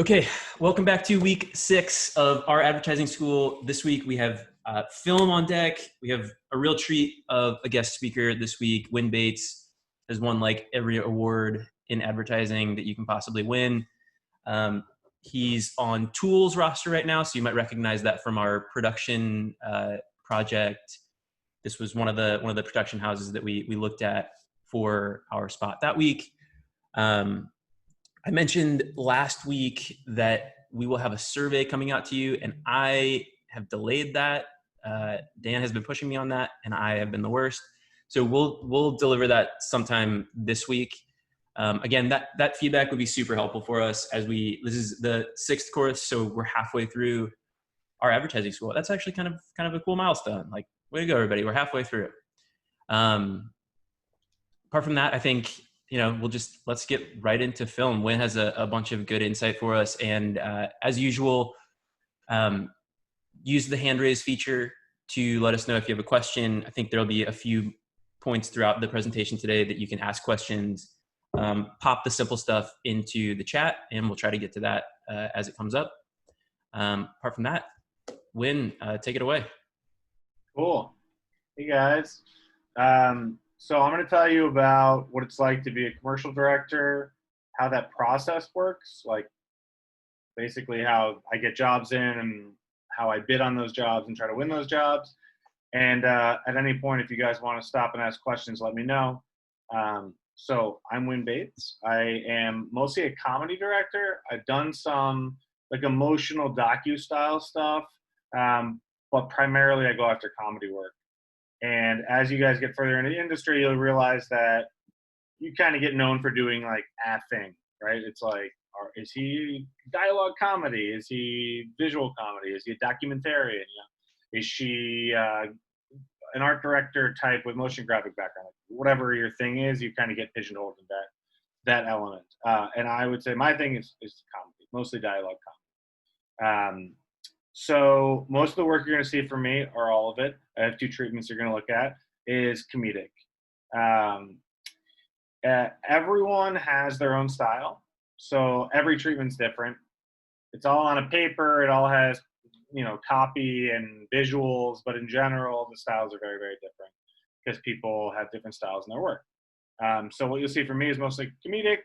Okay, welcome back to week 6 of our advertising school. This week we have film on deck. We have a real treat of a guest speaker this week. Win Bates has won like every award in advertising that you can possibly win. He's on Tools roster right now, so you might recognize that from our production project. This was one of the production houses that we looked at for our spot that week. I mentioned last week that we will have a survey coming out to you, and I have delayed that. Dan has been pushing me on that, and I have been the worst. So we'll deliver that sometime this week. Again, that feedback would be super helpful for us as this is the 6th course, so we're halfway through our advertising school. That's actually kind of a cool milestone. Like, way to go, everybody! We're halfway through. Apart from that, I think let's get right into film. Wynn has a bunch of good insight for us, and as usual, use the hand raise feature to let us know if you have a question. I think there'll be a few points throughout the presentation today that you can ask questions. Pop the simple stuff into the chat, and we'll try to get to that as it comes up. Apart from that, Wynn, take it away. Cool. Hey guys. So I'm going to tell you about what it's like to be a commercial director, how that process works, like basically how I get jobs in and how I bid on those jobs and try to win those jobs. And at any point, if you guys want to stop and ask questions, let me know. So I'm Wynn Bates. I am mostly a comedy director. I've done some like emotional docu-style stuff, but primarily I go after comedy work. And as you guys get further into the industry, you'll realize that you kind of get known for doing like a thing, right? It's like, is he dialogue comedy? Is he visual comedy? Is he a documentarian? Is she an art director type with motion graphic background? Whatever your thing is, you kind of get pigeonholed in that element. And I would say my thing is comedy, mostly dialogue comedy. So most of the work you're going to see from me, or all of it, I have 2 treatments you're going to look at, is comedic. Everyone has their own style, so every treatment's different. It's all on a paper. It all has, copy and visuals, but in general, the styles are very, very different because people have different styles in their work. So what you'll see from me is mostly comedic,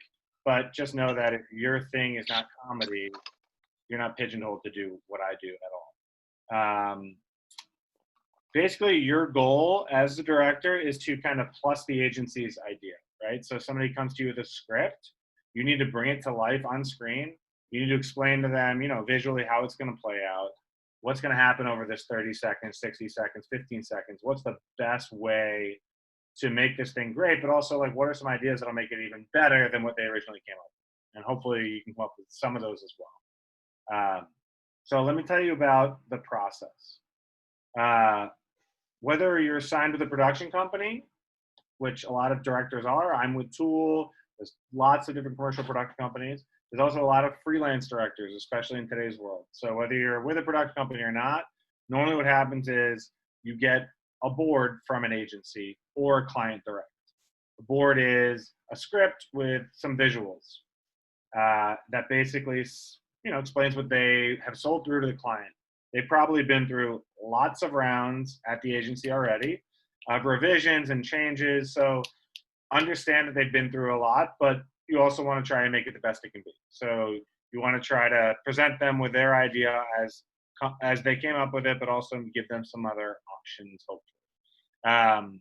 but just know that if your thing is not comedy, you're not pigeonholed to do what I do at all. Basically, your goal as the director is to kind of plus the agency's idea, right? So if somebody comes to you with a script, you need to bring it to life on screen. You need to explain to them, visually how it's going to play out, what's going to happen over this 30 seconds, 60 seconds, 15 seconds, what's the best way to make this thing great, but also like what are some ideas that'll make it even better than what they originally came up with. And hopefully you can come up with some of those as well. So let me tell you about the process. Whether you're signed with a production company, which a lot of directors are, I'm with Tool, there's lots of different commercial production companies. There's also a lot of freelance directors, especially in today's world. So whether you're with a production company or not, normally what happens is you get a board from an agency or a client direct. The board is a script with some visuals that basically explains what they have sold through to the client. They've probably been through lots of rounds at the agency already of revisions and changes. So understand that they've been through a lot, but you also want to try and make it the best it can be. So you want to try to present them with their idea as they came up with it, but also give them some other options, hopefully.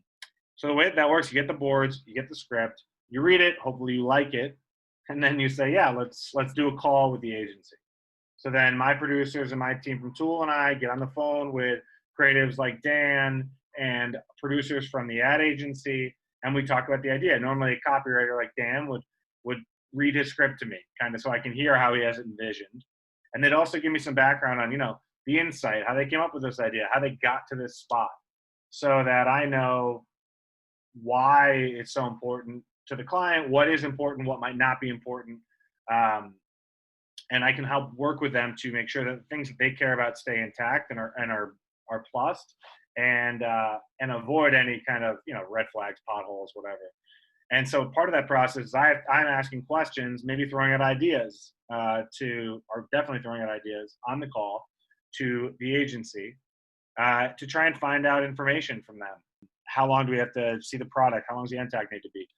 So the way that works, you get the boards, you get the script, you read it, hopefully you like it, and then you say, yeah, let's do a call with the agency. So then my producers and my team from Tool and I get on the phone with creatives like Dan and producers from the ad agency, and we talk about the idea. Normally a copywriter like Dan would read his script to me, kind of so I can hear how he has it envisioned. And they'd also give me some background on, the insight, how they came up with this idea, how they got to this spot, so that I know why it's so important to the client, what is important, what might not be important. And I can help work with them to make sure that the things that they care about stay intact and are plussed, and avoid any kind of red flags, potholes, whatever. And so part of that process is I'm asking questions, maybe throwing out ideas or definitely throwing out ideas on the call to the agency to try and find out information from them. How long do we have to see the product? How long does the end tag need to be?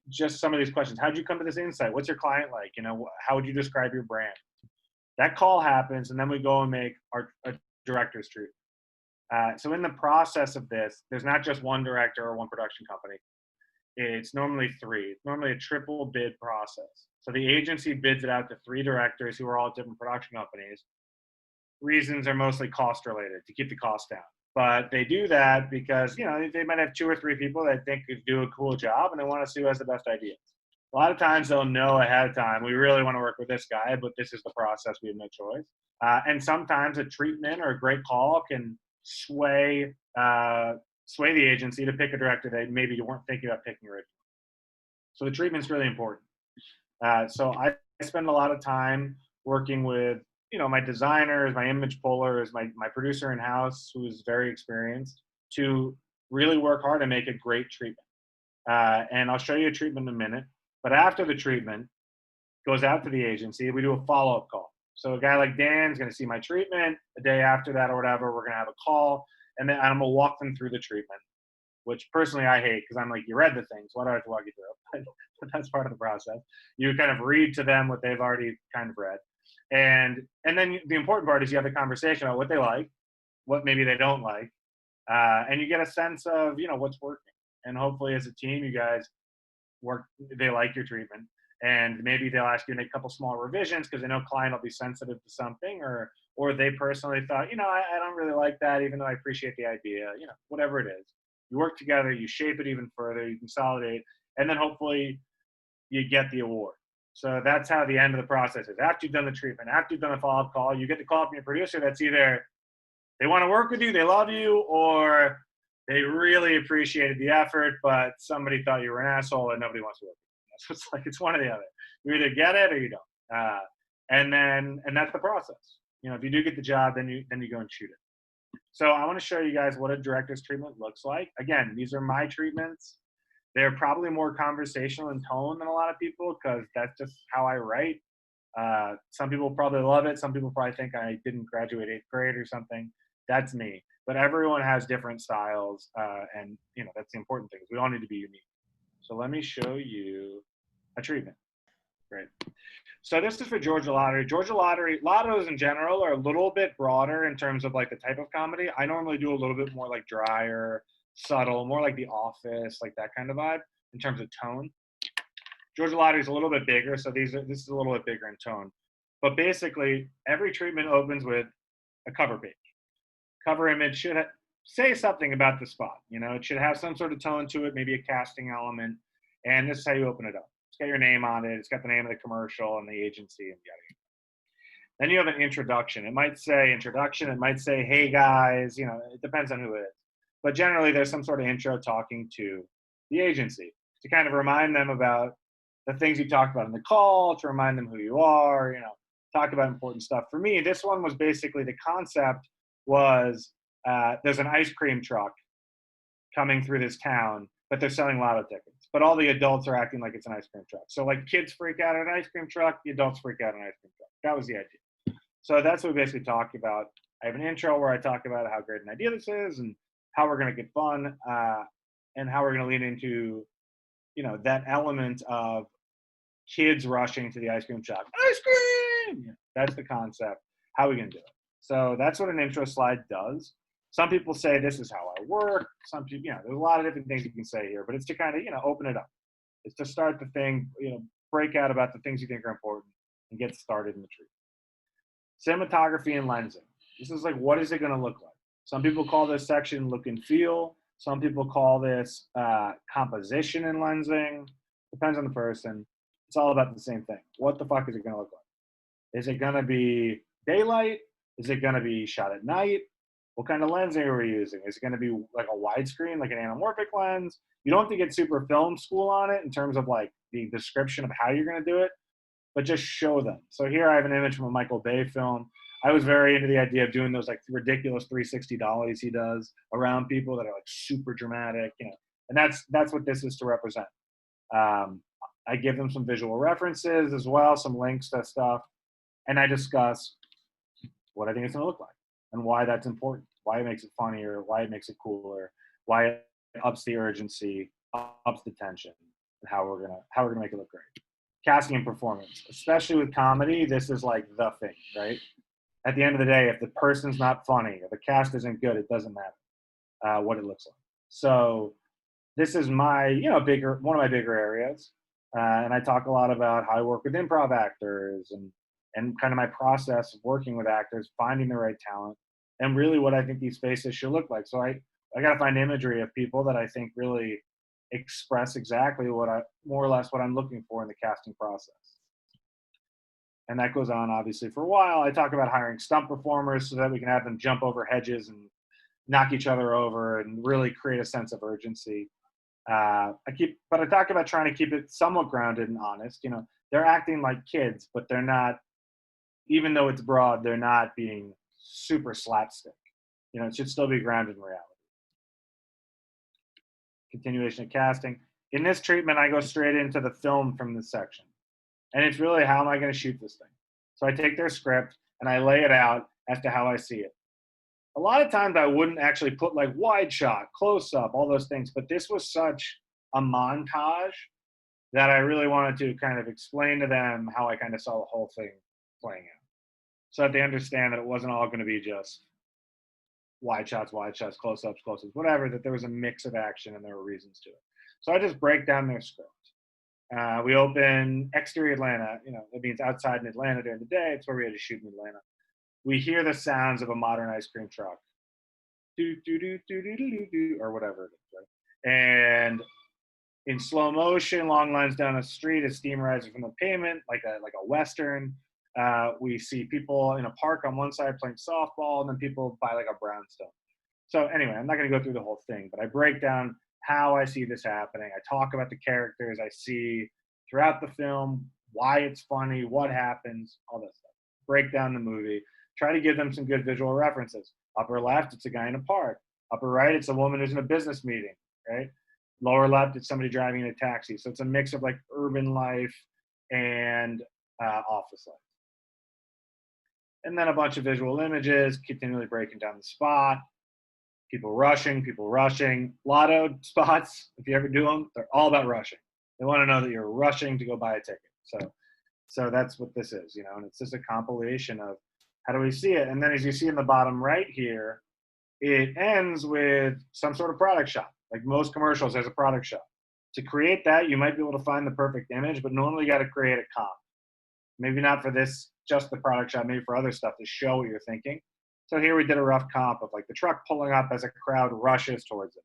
Just some of these questions. How did you come to this insight? What's your client like? How would you describe your brand? That call happens, and then we go and make a director's treatment. So in the process of this, there's not just one director or one production company. It's normally three. It's normally a triple bid process. So the agency bids it out to three directors who are all different production companies. Reasons are mostly cost related, to keep the cost down. But they do that because, they might have two or three people that think could do a cool job, and they want to see who has the best ideas. A lot of times they'll know ahead of time, we really want to work with this guy, but this is the process. We have no choice. And sometimes a treatment or a great call can sway the agency to pick a director they maybe weren't thinking about picking originally. So the treatment's really important. So I spend a lot of time working with, my designers, my image pullers, my producer in-house, who is very experienced, to really work hard and make a great treatment. And I'll show you a treatment in a minute. But after the treatment goes out to the agency, we do a follow-up call. So a guy like Dan's going to see my treatment. The day after that or whatever, we're going to have a call, and then I'm going to walk them through the treatment, which personally I hate because I'm like, you read the things. Why do I have to walk you through it? But that's part of the process. You kind of read to them what they've already kind of read. And then the important part is you have a conversation about what they like, what maybe they don't like, and you get a sense of, what's working. And hopefully as a team, you guys they like your treatment. And maybe they'll ask you to make a couple small revisions because they know client will be sensitive to something, or they personally thought, I don't really like that, even though I appreciate the idea, whatever it is. You work together, you shape it even further, you consolidate, and then hopefully you get the award. So that's how the end of the process is. After you've done the treatment, after you've done the follow-up call, you get the call from your producer that's either they want to work with you, they love you, or they really appreciated the effort, but somebody thought you were an asshole and nobody wants to work with you. So it's one or the other. You either get it or you don't. And that's the process. If you do get the job, then you go and shoot it. So I want to show you guys what a director's treatment looks like. Again, these are my treatments. They're probably more conversational in tone than a lot of people because that's just how I write. Some people probably love it. Some people probably think I didn't graduate 8th grade or something. That's me. But everyone has different styles, and that's the important thing. We all need to be unique. So let me show you a treatment. Great. So this is for Georgia Lottery. Georgia Lottery, lottos in general are a little bit broader in terms of like the type of comedy. I normally do a little bit more like drier, subtle, more like The Office, like that kind of vibe in terms of tone. Georgia Lottery is a little bit bigger, so this is a little bit bigger in tone. But basically, every treatment opens with a cover page. Cover image should say something about the spot. It should have some sort of tone to it, maybe a casting element. And this is how you open it up. It's got your name on it. It's got the name of the commercial and the agency and yada yada. Then you have an introduction. It might say introduction. It might say, hey guys, it depends on who it is. But generally there's some sort of intro talking to the agency to kind of remind them about the things you talked about in the call, to remind them who you are, talk about important stuff. For me, this one was basically the concept was there's an ice cream truck coming through this town, but they're selling lotto tickets. But all the adults are acting like it's an ice cream truck. So like kids freak out at an ice cream truck, the adults freak out at an ice cream truck. That was the idea. So that's what we basically talked about. I have an intro where I talk about how great an idea this is and how we're going to get fun and how we're going to lean into, that element of kids rushing to the ice cream shop. Ice cream! That's the concept. How are we going to do it? So that's what an intro slide does. Some people say this is how I work. Some people, there's a lot of different things you can say here, but it's to kind of, open it up. It's to start the thing, break out about the things you think are important and get started in the treatment. Cinematography and lensing. This is like, what is it going to look like? Some people call this section look and feel. Some people call this composition and lensing. Depends on the person. It's all about the same thing. What the fuck is it going to look like? Is it going to be daylight? Is it going to be shot at night? What kind of lensing are we using? Is it going to be like a widescreen, like an anamorphic lens? You don't have to get super film school on it in terms of like the description of how you're going to do it, but just show them. So here I have an image from a Michael Bay film. I was very into the idea of doing those like ridiculous 360 dollies he does around people that are like super dramatic, and that's what this is to represent. I give them some visual references as well, some links to stuff, and I discuss what I think it's going to look like and why that's important, why it makes it funnier, why it makes it cooler, why it ups the urgency, ups the tension, and how we're gonna make it look great. Casting and performance, especially with comedy, this is like the thing, right? At the end of the day, if the person's not funny or the cast isn't good, it doesn't matter what it looks like. So this is my, one of my bigger areas. And I talk a lot about how I work with improv actors and kind of my process of working with actors, finding the right talent, and really what I think these faces should look like. So I got to find imagery of people that I think really express exactly more or less what I'm looking for in the casting process. And that goes on obviously for a while. I talk about hiring stunt performers so that we can have them jump over hedges and knock each other over and really create a sense of urgency. I talk about trying to keep it somewhat grounded and honest. They're acting like kids, but they're not, even though it's broad, they're not being super slapstick. It should still be grounded in reality. Continuation of casting. In this treatment, I go straight into the film from this section. And it's really, how am I going to shoot this thing? So I take their script and I lay it out as to how I see it. A lot of times I wouldn't actually put like wide shot, close up, all those things, but this was such a montage that I really wanted to kind of explain to them how I kind of saw the whole thing playing out. So that they understand that it wasn't all going to be just wide shots, close-ups, whatever, that there was a mix of action and there were reasons to it. So I just break down their script. We open exterior Atlanta, it means outside in Atlanta during the day. It's where we had to shoot in Atlanta. We hear the sounds of a modern ice cream truck, or whatever it is, right? And in slow motion, long lines down the street, as steam rises from the pavement, like a Western. We see people in a park on one side playing softball, and then people by like a brownstone. So anyway, I'm not going to go through the whole thing, but I break down how I see this happening. I talk about the characters I see throughout the film, why it's funny, what happens, all that stuff. Break down the movie. Try to give them some good visual references. Upper left, it's a guy in a park. Upper right, it's a woman who's in a business meeting, right? Lower left, it's somebody driving in a taxi. So it's a mix of like urban life and office life. And then a bunch of visual images, continually breaking down the spot. People rushing. Lotto spots, if you ever do them, they're all about rushing. They want to know that you're rushing to go buy a ticket. So that's what this is, and it's just a compilation of how do we see it. And then as you see in the bottom right here, it ends with some sort of product shot. Like most commercials, there's a product shot. To create that, you might be able to find the perfect image, but normally you got to create a comp. Maybe not for this, just the product shot, maybe for other stuff to show what you're thinking. So here we did a rough comp of like the truck pulling up as a crowd rushes towards it,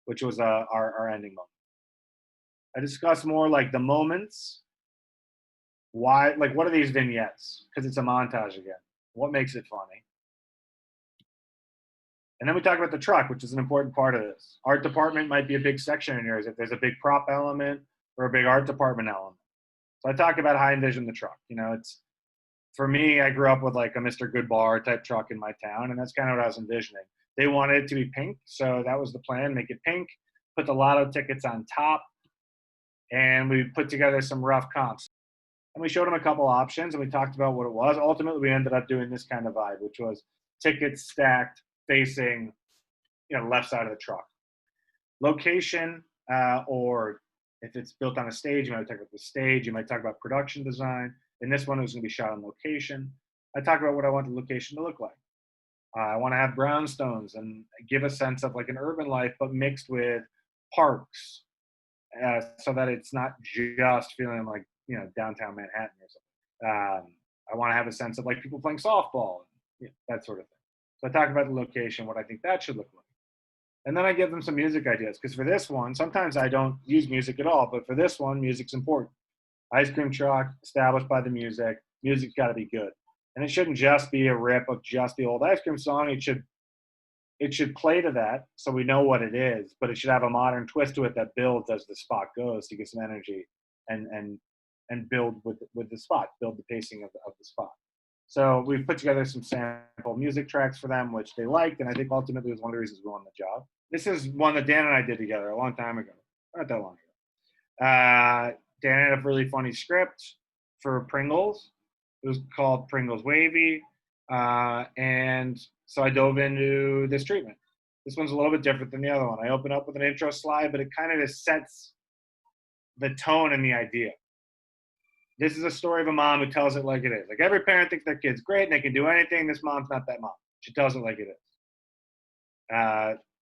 which was our ending moment. I discussed more like the moments. Why, like, what are these vignettes? Because it's a montage again. What makes it funny? And then we talk about the truck, which is an important part of this. Art department might be a big section in yours if there's a big prop element or a big art department element. So I talk about how I envision the truck. It's, for me, I grew up with like a Mr. Goodbar type truck in my town, and that's kind of what I was envisioning. They wanted it to be pink, so that was the plan, make it pink, put the lotto tickets on top, and we put together some rough comps. And we showed them a couple options, and we talked about what it was. Ultimately, we ended up doing this kind of vibe, which was tickets stacked facing, left side of the truck. Location, or if it's built on a stage, you might talk about the stage. You might talk about production design. In this one, it was going to be shot on location. I talk about what I want the location to look like. I want to have brownstones and give a sense of like an urban life, but mixed with parks, so that it's not just feeling like, downtown Manhattan or something. I want to have a sense of like people playing softball, that sort of thing. So I talk about the location, what I think that should look like. And then I give them some music ideas, because for this one, sometimes I don't use music at all, but for this one, music's important. Ice cream truck, established by the music. Music's got to be good. And it shouldn't just be a rip of just the old ice cream song. It should play to that so we know what it is, but it should have a modern twist to it that builds as the spot goes to get some energy and build with the spot, build the pacing of the spot. So we've put together some sample music tracks for them, which they liked, and I think ultimately was one of the reasons we won the job. This is one that Dan and I did together a long time ago, not that long ago. Dan had a really funny script for Pringles. It was called Pringles Wavy. And so I dove into this treatment. This one's a little bit different than the other one. I open up with an intro slide, but it kind of just sets the tone and the idea. This is a story of a mom who tells it like it is. Like every parent thinks their kid's great and they can do anything. This mom's not that mom. She tells it like it is.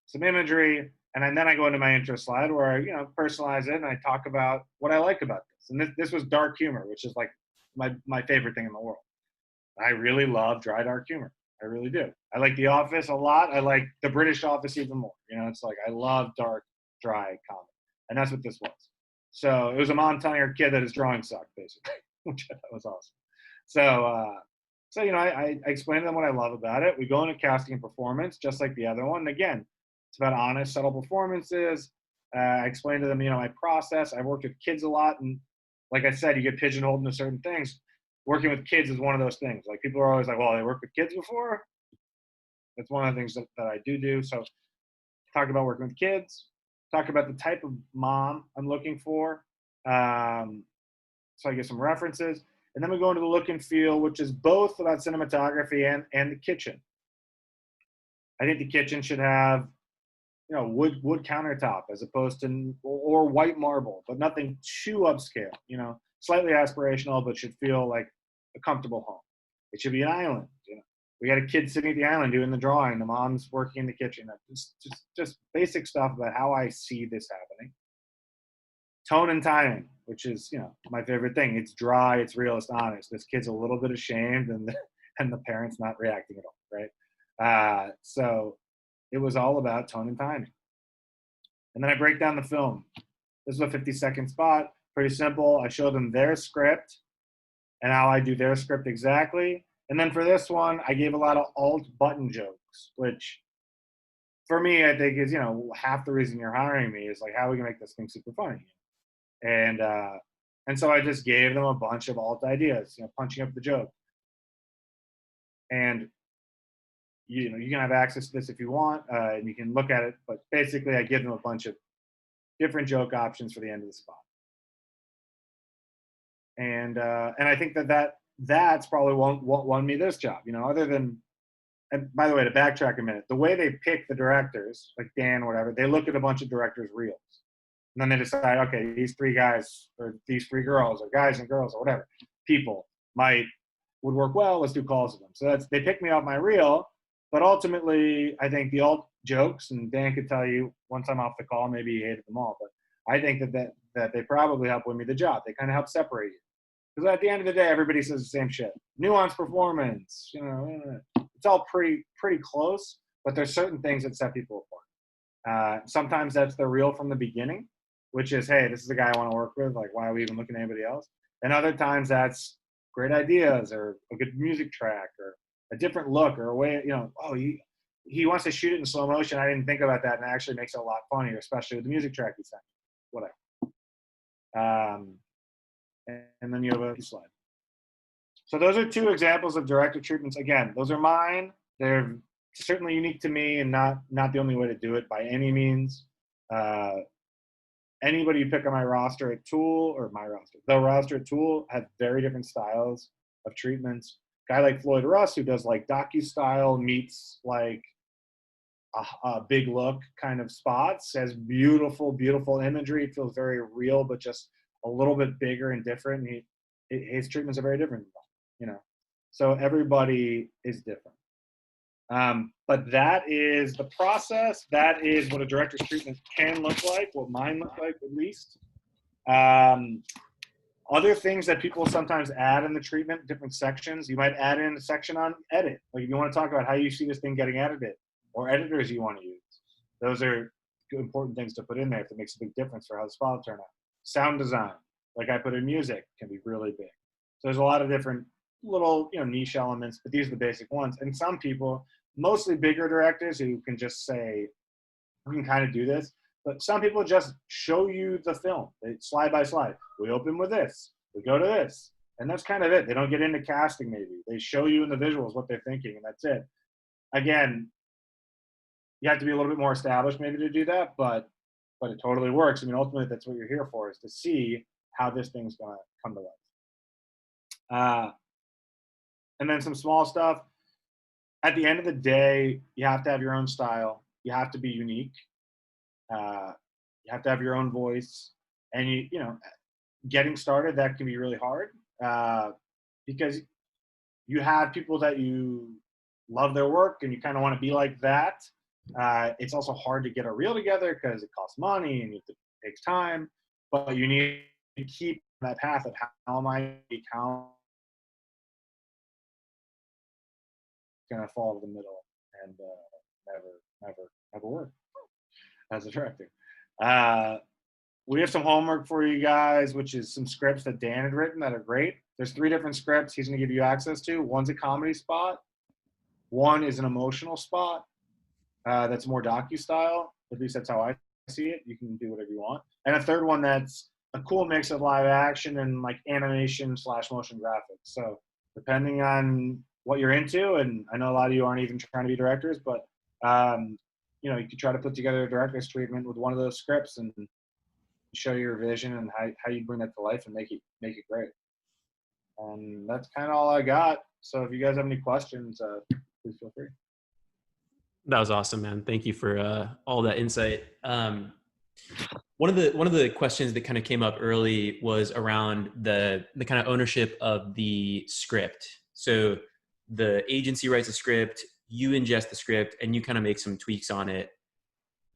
Some imagery, and then I go into my intro slide where I, personalize it and I talk about what I like about this. And this was dark humor, which is like my favorite thing in the world. I really love dry dark humor. I really do. I like The Office a lot. I like The British Office even more. It's like I love dark, dry comedy, and that's what this was. So it was a mom telling her kid that his drawing sucked, basically, which I thought was awesome. So I explained to them what I love about it. We go into casting and performance, just like the other one. And again, it's about honest, subtle performances. I explained to them, my process. I've worked with kids a lot, and like I said, you get pigeonholed into certain things. Working with kids is one of those things. Like people are always like, well, they worked with kids before. That's one of the things that I do. So talk about working with kids, talk about the type of mom I'm looking for. So I get some references. And then we go into the look and feel, which is both about cinematography and the kitchen. I think the kitchen should have, wood countertop as opposed to, or white marble, but nothing too upscale, slightly aspirational, but should feel like a comfortable home. It should be an island. We got a kid sitting at the island doing the drawing. The mom's working in the kitchen. Just basic stuff about how I see this happening. Tone and timing, which is my favorite thing. It's dry, it's real, it's honest. This kid's a little bit ashamed, and the parent's not reacting at all, right? So it was all about tone and timing. And then I break down the film. This is a 50-second spot. Pretty simple. I show them their script and how I do their script exactly. And then for this one, I gave a lot of alt button jokes, which for me, I think is, half the reason you're hiring me is like, how are we gonna make this thing super funny? And so I just gave them a bunch of alt ideas, punching up the joke. And you can have access to this if you want, and you can look at it. But basically, I give them a bunch of different joke options for the end of the spot. And I think that's probably what won me this job. Other than, and by the way, to backtrack a minute, the way they pick the directors, like Dan or whatever, they look at a bunch of directors' reels. And then they decide, okay, these three guys or these three girls or guys and girls or whatever people would work well. Let's do calls to them. So they pick me off my reel, but ultimately, I think the alt jokes, and Dan could tell you once I'm off the call, maybe he hated them all, but I think that they probably help win me the job. They kind of help separate you, because at the end of the day, everybody says the same shit. Nuanced performance, it's all pretty close, but there's certain things that set people apart. Sometimes that's the reel from the beginning, which is, hey, this is the guy I want to work with. Like, why are we even looking at anybody else? And other times that's great ideas or a good music track or a different look or a way, he wants to shoot it in slow motion. I didn't think about that, and it actually makes it a lot funnier, especially with the music track he sent. Whatever. And then you have a slide. So those are two examples of director treatments. Again, those are mine. They're certainly unique to me and not the only way to do it by any means. Anybody you pick on my roster at Tool, or the roster at Tool have very different styles of treatments. Guy like Floyd Russ, who does like docu-style meets like a big look kind of spots, has beautiful, beautiful imagery. It feels very real, but just a little bit bigger and different. His treatments are very different, So everybody is different. But that is the process. That is what a director's treatment can look like, what mine look like at least. Other things that people sometimes add in the treatment, different sections, you might add in a section on edit. Like if you want to talk about how you see this thing getting edited or editors you want to use. Those are important things to put in there if it makes a big difference for how the spot will turn out. Sound design, like I put in music, can be really big. So there's a lot of different little niche elements, but these are the basic ones. And some people, mostly bigger directors who can just say, we can kind of do this, but some people just show you the film, slide by slide. We open with this, we go to this, and that's kind of it. They don't get into casting maybe. They show you in the visuals what they're thinking, and that's it. Again, you have to be a little bit more established maybe to do that, but it totally works. I mean, ultimately, that's what you're here for, is to see how this thing's gonna come to life. And then some small stuff. At the end of the day, you have to have your own style. You have to be unique. You have to have your own voice. And you know, getting started, that can be really hard because you have people that you love their work and you kind of want to be like that. It's also hard to get a reel together because it costs money and it takes time. But you need to keep that path of how am I going to fall in the middle and never work as a director. We have some homework for you guys, which is some scripts that Dan had written that are great. There's 3 different scripts he's going to give you access to. One's a comedy spot. One is an emotional spot that's more docu-style. At least that's how I see it. You can do whatever you want. And a third one that's a cool mix of live action and like animation / motion graphics. So depending on what you're into, and I know a lot of you aren't even trying to be directors, but you know, you could try to put together a director's treatment with one of those scripts and show your vision and how you bring that to life and make it great. And that's kind of all I got. So if you guys have any questions, please feel free. That was awesome, man. Thank you for all that insight. One of the questions that kind of came up early was around the kind of ownership of the script. So the agency writes a script, you ingest the script, and you kind of make some tweaks on it.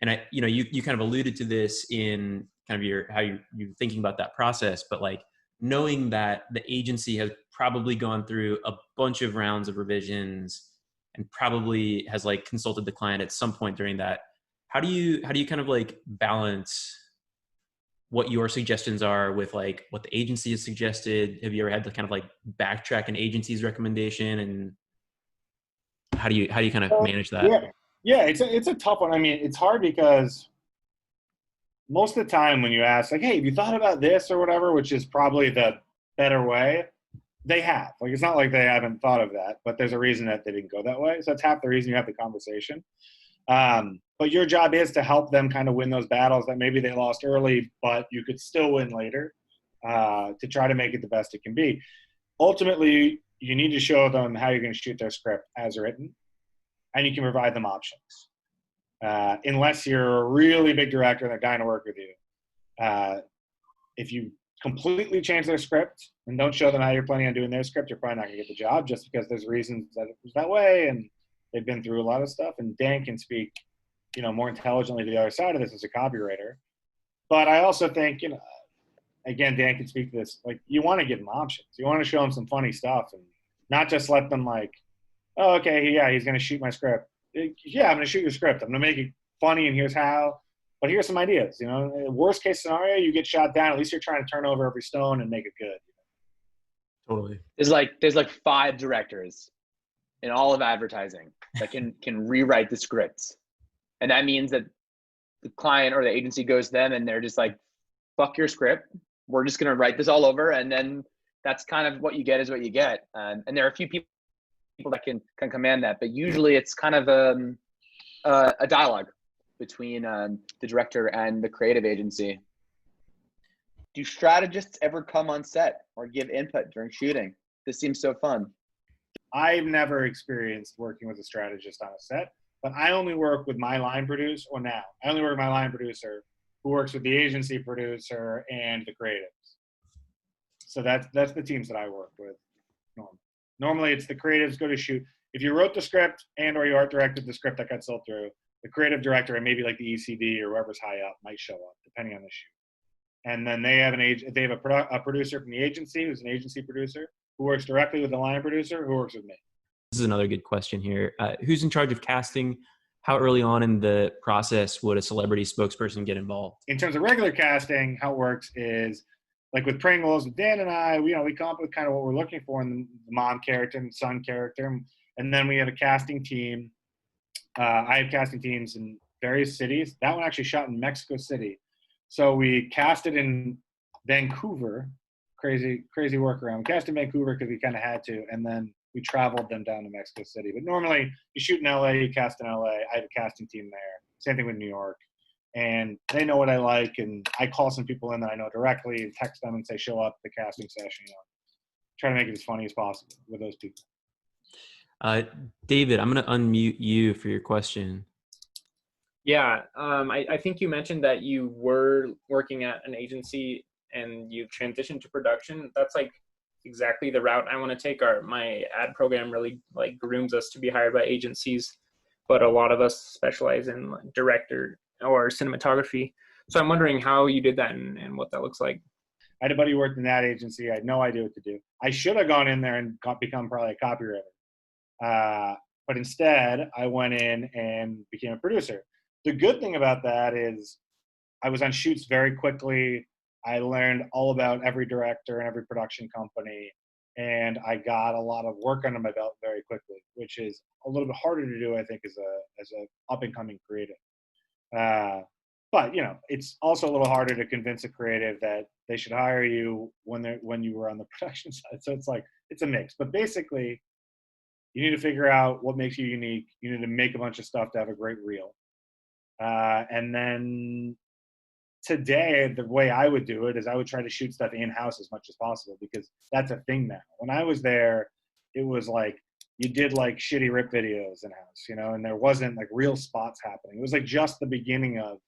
And you kind of alluded to this in kind of how you're thinking about that process, but like knowing that the agency has probably gone through a bunch of rounds of revisions and probably has like consulted the client at some point during that. How do you kind of like balance what your suggestions are with like what the agency has suggested? Have you ever had to kind of like backtrack an agency's recommendation, and how do you kind of manage that? Yeah, it's a tough one. I mean, it's hard because most of the time when you ask like, hey, have you thought about this or whatever, which is probably the better way, they have. Like, it's not like they haven't thought of that, but there's a reason that they didn't go that way. So that's half the reason you have the conversation. But your job is to help them kind of win those battles that maybe they lost early, but you could still win later, to try to make it the best it can be. Ultimately, you need to show them how you're going to shoot their script as written, and you can provide them options. Unless you're a really big director and they're dying to work with you. If you completely change their script and don't show them how you're planning on doing their script, you're probably not going to get the job, just because there's reasons that it was that way and they've been through a lot of stuff. And Dan can speak, you know, more intelligently to the other side of this as a copywriter. But I also think, you know, again, Dan can speak to this. Like, you want to give them options. You want to show them some funny stuff and not just let them like, oh, okay, yeah, he's going to shoot my script. Yeah, I'm going to shoot your script. I'm going to make it funny, and here's how. But here's some ideas. You know, worst case scenario, you get shot down. At least you're trying to turn over every stone and make it good. Totally. There's like 5 directors in all of advertising that can rewrite the scripts, and that means that the client or the agency goes to them and they're just like, "Fuck your script. We're just going to write this all over," and then that's kind of what you get is what you get. And there are a few people that can command that, but usually it's kind of a dialogue between the director and the creative agency. Do strategists ever come on set or give input during shooting? This seems so fun. I've never experienced working with a strategist on a set, but I only work with my line producer, I only work with my line producer who works with the agency producer and the creatives. So that's the teams that I work with normally. Normally, it's the creatives go to shoot. If you wrote the script and or you art directed the script that got sold through, the creative director and maybe like the ECD or whoever's high up might show up, depending on the shoot. And then they have a producer from the agency who's an agency producer who works directly with the line producer who works with me. This is another good question here. Who's in charge of casting? How early on in the process would a celebrity spokesperson get involved? In terms of regular casting, how it works is, like with Pringles, with Dan and I, we come up with kind of what we're looking for in the mom character and son character. And then we have a casting team. I have casting teams in various cities. That one actually shot in Mexico City. So we cast it in Vancouver. Crazy workaround. We cast in Vancouver because we kind of had to. And then we traveled them down to Mexico City. But normally you shoot in LA, you cast in LA. I have a casting team there. Same thing with New York. and they know what I like, and I call some people in that I know directly and text them and say, show up at the casting session, try to make it as funny as possible with those people. David, I'm going to unmute you for your question. Yeah, I think you mentioned that you were working at an agency and you've transitioned to production. That's like exactly the route I want to take. My ad program really like grooms us to be hired by agencies, but a lot of us specialize in like director or cinematography. So I'm wondering how you did that and what that looks like. I had a buddy who worked in that agency. I had no idea what to do. I should have gone in there and become probably a copywriter. But instead, I went in and became a producer. The good thing about that is I was on shoots very quickly. I learned all about every director and every production company, and I got a lot of work under my belt very quickly, which is a little bit harder to do, I think, as a up and coming creative. But it's also a little harder to convince a creative that they should hire you when you were on the production side. So it's a mix. But basically, you need to figure out what makes you unique. You need to make a bunch of stuff to have a great reel. And then today, the way I would do it is I would try to shoot stuff in-house as much as possible, because that's a thing now. When I was there, it was like you did like shitty rip videos in-house, and there wasn't like real spots happening. It was like just the beginning of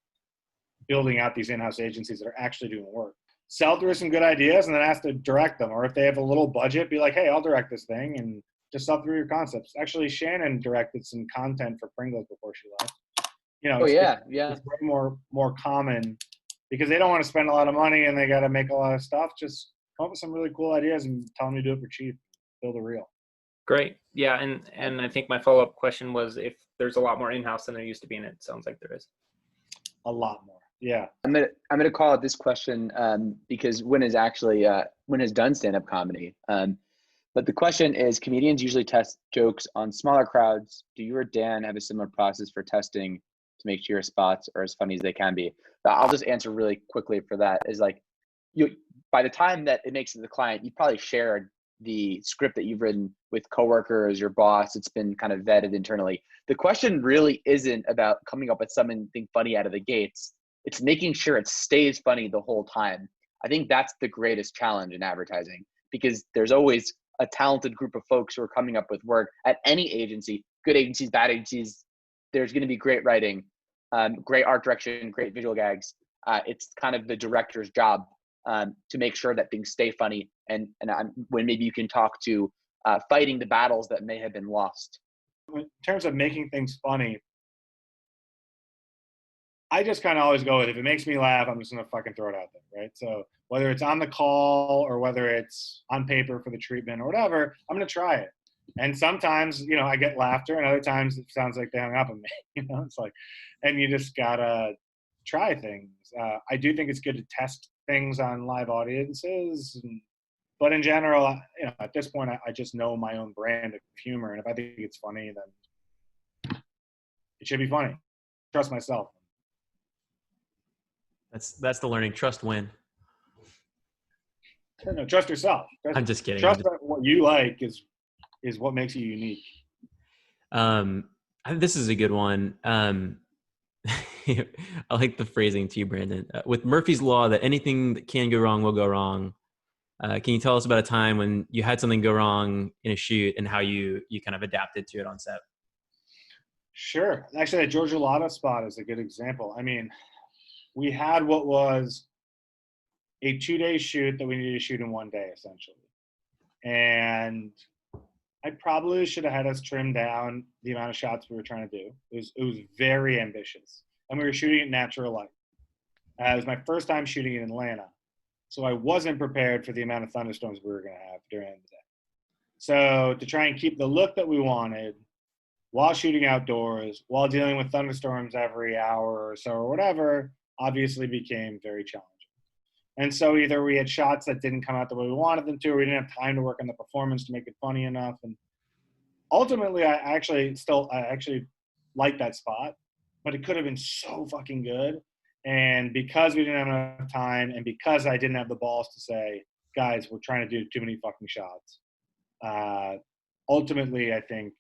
building out these in-house agencies that are actually doing work. Sell through some good ideas and then ask to direct them. Or if they have a little budget, be like, hey, I'll direct this thing, and just sell through your concepts. Actually, Shannon directed some content for Pringles before she left. It's way more common, because they don't want to spend a lot of money and they got to make a lot of stuff. Just come up with some really cool ideas and tell them to do it for cheap. Build a reel. Great. Yeah, and I think my follow-up question was if there's a lot more in-house than there used to be, and it sounds like there is. A lot more. Yeah. I'm gonna call out this question because Win has done stand-up comedy. But the question is, comedians usually test jokes on smaller crowds. Do you or Dan have a similar process for testing to make sure your spots are as funny as they can be? But I'll just answer really quickly for that. Is like, by the time that it makes it to the client, you probably shared the script that you've written with coworkers, your boss. It's been kind of vetted internally. The question really isn't about coming up with something funny out of the gates. It's making sure it stays funny the whole time. I think that's the greatest challenge in advertising, because there's always a talented group of folks who are coming up with work at any agency, good agencies, bad agencies. There's going to be great writing, great art direction, great visual gags. It's kind of the director's job to make sure that things stay funny. And when maybe you can talk to fighting the battles that may have been lost. In terms of making things funny, I just kind of always go with, if it makes me laugh, I'm just going to fucking throw it out there, right? So whether it's on the call or whether it's on paper for the treatment or whatever, I'm going to try it. And sometimes, I get laughter, and other times it sounds like they hung up on me. It's like, and you just got to try things. I do think it's good to test things on live audiences. But in general, at this point, I just know my own brand of humor. And if I think it's funny, then it should be funny. Trust myself. That's the learning. Trust Win. No, trust yourself. I'm just kidding. Trust that what you like is what makes you unique. This is a good one. I like the phrasing to you, Brandon. With Murphy's Law, that anything that can go wrong will go wrong. Can you tell us about a time when you had something go wrong in a shoot and how you kind of adapted to it on set? Sure. Actually, that Georgia Lotta spot is a good example. I mean, we had what was a 2-day shoot that we needed to shoot in 1 day, essentially. And I probably should have had us trim down the amount of shots we were trying to do. It was very ambitious. And we were shooting it natural light. It was my first time shooting in Atlanta. So I wasn't prepared for the amount of thunderstorms we were going to have during the day. So to try and keep the look that we wanted while shooting outdoors, while dealing with thunderstorms every hour or so or whatever, obviously became very challenging. And so either we had shots that didn't come out the way we wanted them to, or we didn't have time to work on the performance to make it funny enough. And ultimately, I actually liked that spot, but it could have been so fucking good. And because we didn't have enough time, and because I didn't have the balls to say, guys, we're trying to do too many fucking shots, ultimately, I think,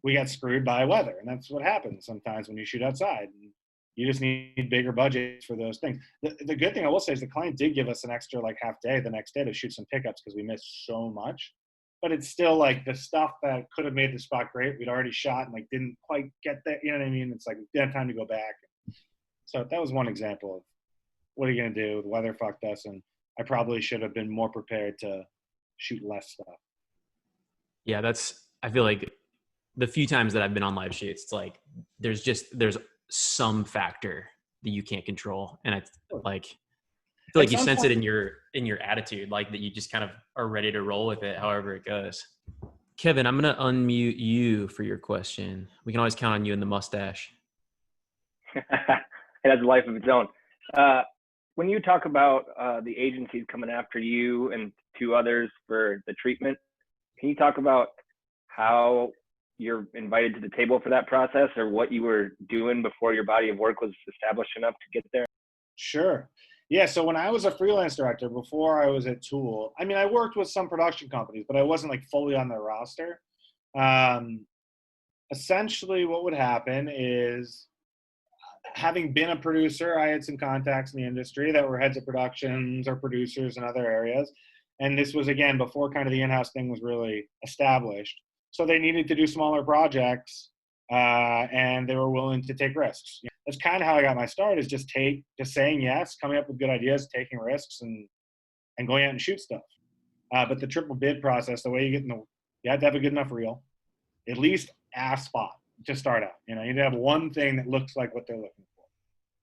we got screwed by weather. And that's what happens sometimes when you shoot outside. And You just need bigger budgets for those things. The good thing I will say is the client did give us an extra like half day the next day to shoot some pickups because we missed so much. But it's still like the stuff that could have made the spot great, we'd already shot and like didn't quite get there. You know what I mean? It's like we didn't have time to go back. So that was one example of what are you going to do? The weather fucked us, and I probably should have been more prepared to shoot less stuff. Yeah, I feel like the few times that I've been on live shoots, it's like there's some factor that you can't control. And I feel like you sense it in your attitude, like that you just kind of are ready to roll with it, however it goes. Kevin, I'm going to unmute you for your question. We can always count on you and the mustache. It has a life of its own. When you talk about the agencies coming after you and two others for the treatment, can you talk about how you're invited to the table for that process, or what you were doing before your body of work was established enough to get there? Sure. Yeah. So when I was a freelance director, before I was at Tool, I mean, I worked with some production companies, but I wasn't like fully on their roster. Essentially what would happen is, having been a producer, I had some contacts in the industry that were heads of productions or producers in other areas. And this was, again, before kind of the in-house thing was really established. So they needed to do smaller projects, and they were willing to take risks. That's kind of how I got my start, is just saying yes, coming up with good ideas, taking risks, and going out and shoot stuff. But the triple bid process, the way you have to have a good enough reel, at least a spot to start out. You need to have one thing that looks like what they're looking for.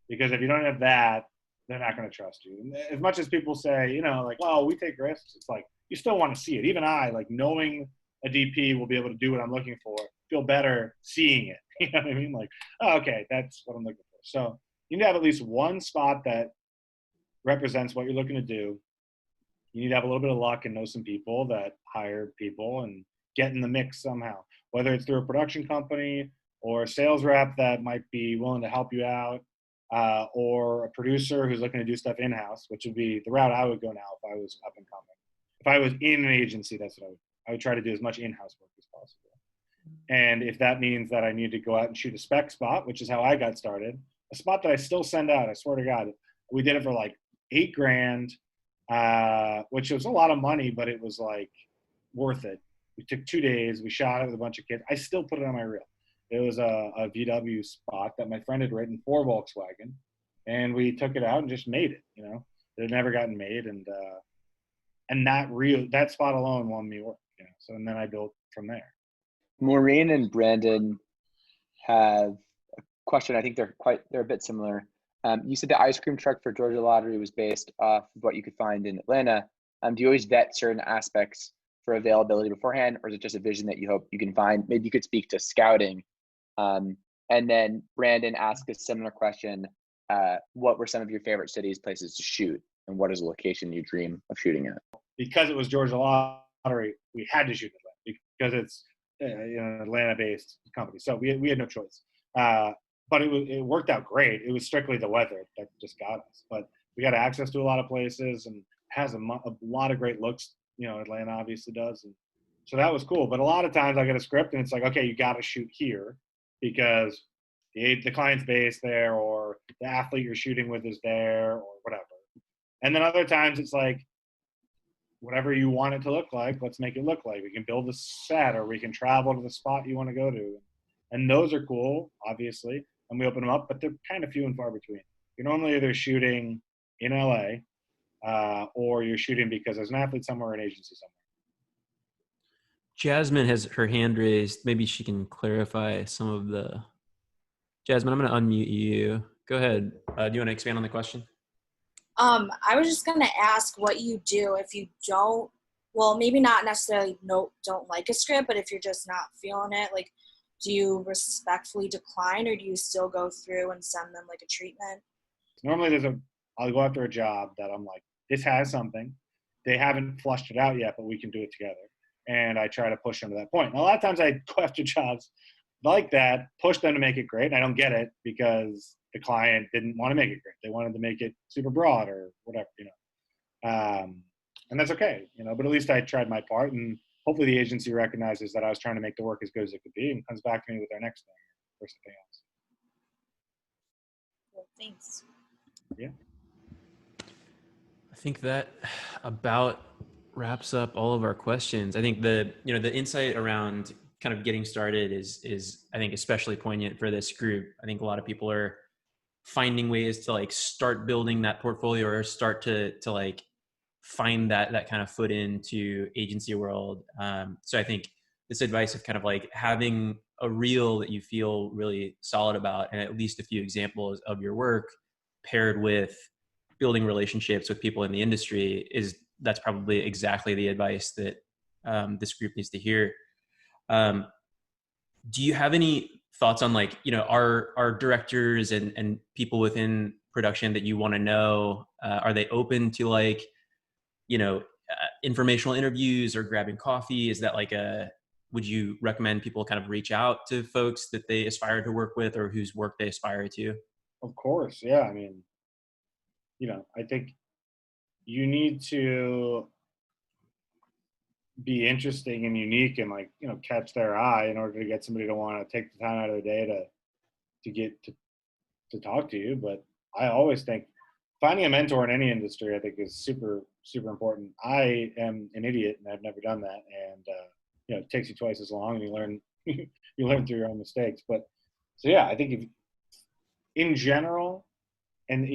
Because if you don't have that, they're not going to trust you. And as much as people say, like, well, we take risks, it's like, you still want to see it. Even I, like, knowing a DP will be able to do what I'm looking for, feel better seeing it. You know what I mean? Like, oh, okay, that's what I'm looking for. So you need to have at least one spot that represents what you're looking to do. You need to have a little bit of luck and know some people that hire people and get in the mix somehow, whether it's through a production company or a sales rep that might be willing to help you out, or a producer who's looking to do stuff in-house, which would be the route I would go now if I was up and coming. If I was in an agency, that's what I would try to do as much in-house work as possible. And if that means that I need to go out and shoot a spec spot, which is how I got started, a spot that I still send out, I swear to God, we did it for like $8,000, which was a lot of money, but it was like worth it. We took 2 days, we shot it with a bunch of kids. I still put it on my reel. It was a VW spot that my friend had written for Volkswagen, and we took it out and just made it. It had never gotten made, and that spot alone won me work. So and then I built from there. Maureen and Brandon have a question. I think they're a bit similar. You said the ice cream truck for Georgia Lottery was based off of what you could find in Atlanta. Do you always vet certain aspects for availability beforehand, or is it just a vision that you hope you can find? Maybe you could speak to scouting. And then Brandon asked a similar question. What were some of your favorite cities, places to shoot, and what is a location you dream of shooting at? Because it was Georgia Lottery, we had to shoot Atlanta because it's an Atlanta-based company. So we had no choice. But it worked out great. It was strictly the weather that just got us. But we got access to a lot of places and has a lot of great looks. Atlanta obviously does. And so that was cool. But a lot of times I get a script and it's like, okay, you got to shoot here because the client's based there, or the athlete you're shooting with is there, or whatever. And then other times it's like, whatever you want it to look like, let's make it look like. We can build a set, or we can travel to the spot you want to go to. And those are cool, obviously. And we open them up, but they're kind of few and far between. You're normally either shooting in LA, or you're shooting because there's an athlete somewhere or an agency somewhere. Jasmine has her hand raised. Maybe she can clarify some of the. Jasmine, I'm going to unmute you. Go ahead. Do you want to expand on the question? I was just going to ask what you do if you don't, well, maybe not necessarily don't like a script, but if you're just not feeling it, like, do you respectfully decline, or do you still go through and send them like a treatment? Normally I'll go after a job that I'm like, this has something. They haven't flushed it out yet, but we can do it together. And I try to push them to that point. And a lot of times I go after jobs like that, push them to make it great. And I don't get it because the client didn't want to make it great. They wanted to make it super broad or whatever, and that's okay, but at least I tried my part, and hopefully the agency recognizes that I was trying to make the work as good as it could be and comes back to me with their next thing or something else. Cool. Thanks. Yeah. I think that about wraps up all of our questions. I think the insight around kind of getting started is I think especially poignant for this group. I think a lot of people are finding ways to like start building that portfolio or start to like find that kind of foot into agency world. So I think this advice of kind of like having a reel that you feel really solid about and at least a few examples of your work paired with building relationships with people in the industry that's probably exactly the advice that this group needs to hear. Do you have any thoughts on like, our directors and people within production that you want to know? Are they open to like, informational interviews or grabbing coffee? Is that like would you recommend people kind of reach out to folks that they aspire to work with or whose work they aspire to? Of course. Yeah. I mean, I think you need to be interesting and unique and like, catch their eye in order to get somebody to want to take the time out of their day to get to talk to you. But I always think finding a mentor in any industry, I think, is super, super important. I am an idiot and I've never done that. And, it takes you twice as long and you learn, you learn through your own mistakes. But so, yeah, I think if in general, and,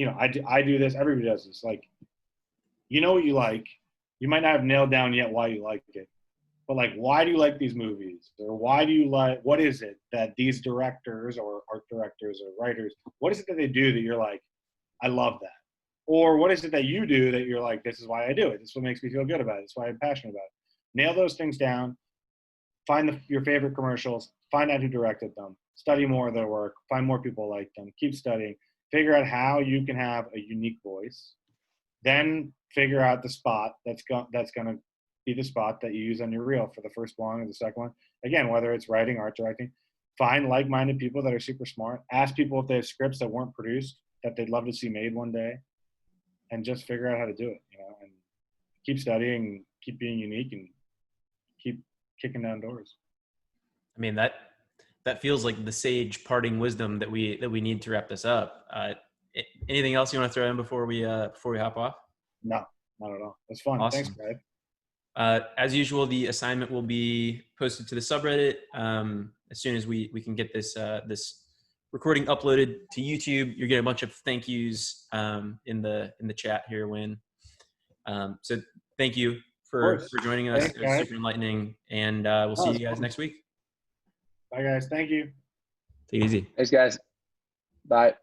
I do this, everybody does this, like, what you like, you might not have nailed down yet why you like it, but like, why do you like these movies? Or why do you like, what is it that these directors or art directors or writers, what is it that they do that you're like, I love that? Or what is it that you do that you're like, this is why I do it. This is what makes me feel good about it. It's why I'm passionate about it. Nail those things down. Find your favorite commercials. Find out who directed them. Study more of their work. Find more people like them. Keep studying. Figure out how you can have a unique voice. Then figure out the spot that's going to be the spot that you use on your reel for the first blog or the second one. Again, whether it's writing, art directing. Find like-minded people that are super smart. Ask people if they have scripts that weren't produced that they'd love to see made one day. And just figure out how to do it, and keep studying, keep being unique, and keep kicking down doors. I mean, that feels like the sage parting wisdom that we need to wrap this up. Anything else you want to throw in before we hop off? No, not at all. It's fun. Awesome. Thanks, Brad. As usual, the assignment will be posted to the subreddit as soon as we can get this recording uploaded to YouTube. You're getting a bunch of thank yous in the chat here, Win. So thank you for joining us. Thanks, it was super enlightening, and we'll see you guys next week. Bye, guys. Thank you. Take it easy. Thanks, guys. Bye.